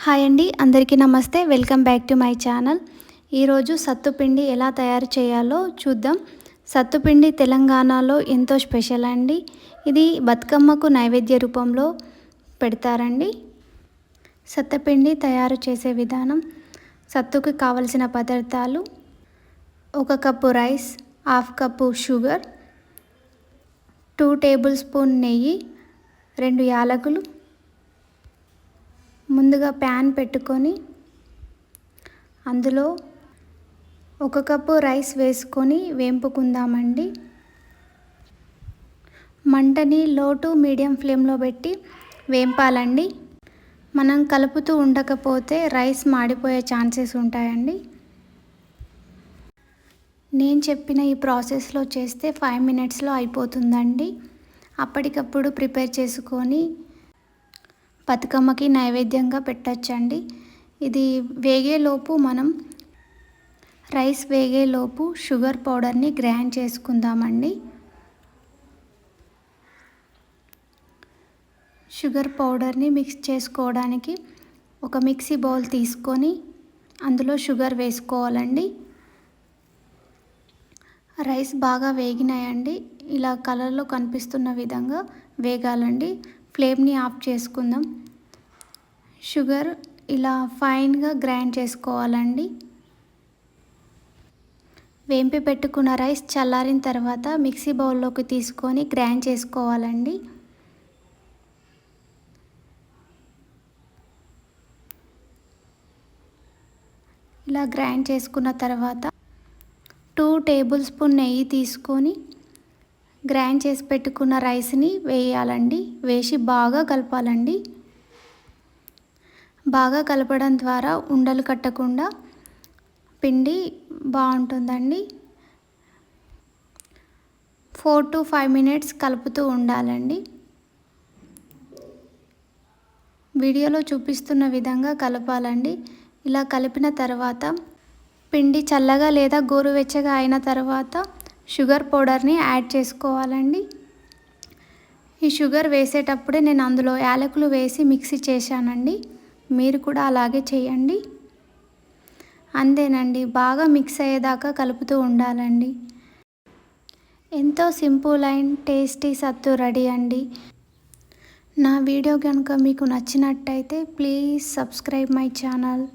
Hi అండి, అందరికీ నమస్తే. Welcome back to my channel. ఈరోజు సత్తుపిండి ఎలా తయారు చేయాలో చూద్దాం. సత్తుపిండి తెలంగాణలో ఎంతో స్పెషల్ అండి. ఇది బతుకమ్మకు నైవేద్య రూపంలో పెడతారండి. సత్తుపిండి తయారు చేసే విధానం: సత్తుకు కావలసిన పదార్థాలు: 1 cup rice, 1/2 cup sugar, 2 table spoon నెయ్యి, 2 యాలకులు. ముందుగా ప్యాన్ పెట్టుకొని అందులో 1 కప్పు రైస్ వేసుకొని వేంపుకుందామండి. మంటని లో టు మీడియం ఫ్లేమ్లో పెట్టి వేంపాలండి. మనం కలుపుతూ ఉండకపోతే రైస్ మాడిపోయే ఛాన్సెస్ ఉంటాయండి. నేను చెప్పిన ఈ ప్రాసెస్లో చేస్తే 5 మినిట్స్లో అయిపోతుందండి. అప్పటికప్పుడు ప్రిపేర్ చేసుకొని బతుకమ్మకి నైవేద్యంగా పెట్టచ్చండి. ఇది వేగేలోపు రైస్ వేగేలోపు షుగర్ పౌడర్ని గ్రైండ్ చేసుకుందామండి. షుగర్ పౌడర్ని మిక్స్ చేసుకోవడానికి ఒక మిక్సీ బౌల్ తీసుకొని అందులో షుగర్ వేసుకోవాలండి. రైస్ బాగా వేగినాయండి. ఇలా కలర్లో కనిపిస్తున్న విధంగా వేగాలండి. ఫ్లేమ్ని ఆఫ్ చేసుకుందాం. షుగర్ ఇలా ఫైన్గా గ్రైండ్ చేసుకోవాలండి. వేంపి పెట్టుకున్న రైస్ చల్లారిన తర్వాత మిక్సీ బౌల్లోకి తీసుకొని గ్రైండ్ చేసుకోవాలండి. ఇలా గ్రైండ్ చేసుకున్న తర్వాత 2 టేబుల్ స్పూన్ నెయ్యి తీసుకొని గ్రైండ్ చేసి పెట్టుకున్న రైస్ని వేయాలండి. వేసి బాగా కలపాలండి. బాగా కలపడం ద్వారా ఉండలు కట్టకుండా పిండి బాగుంటుందండి. 4 to 5 మినిట్స్ కలుపుతూ ఉండాలండి. వీడియోలో చూపిస్తున్న విధంగా కలపాలండి. ఇలా కలిపిన తర్వాత పిండి చల్లగా లేదా గోరువెచ్చగా అయిన తర్వాత షుగర్ పౌడర్ని యాడ్ చేసుకోవాలండి. ఈ షుగర్ వేసేటప్పుడే నేను అందులో యాలకులు వేసి మిక్సీ చేశానండి. మీరు కూడా అలాగే చేయండి. అంతేనండి, బాగా మిక్స్ అయ్యేదాకా కలుపుతూ ఉండాలండి. ఎంతో సింపుల్ అండ్ టేస్టీ సత్తు రెడీ అండి. నా వీడియో కనుక మీకు నచ్చినట్టయితే ప్లీజ్ సబ్స్క్రైబ్ మై ఛానల్.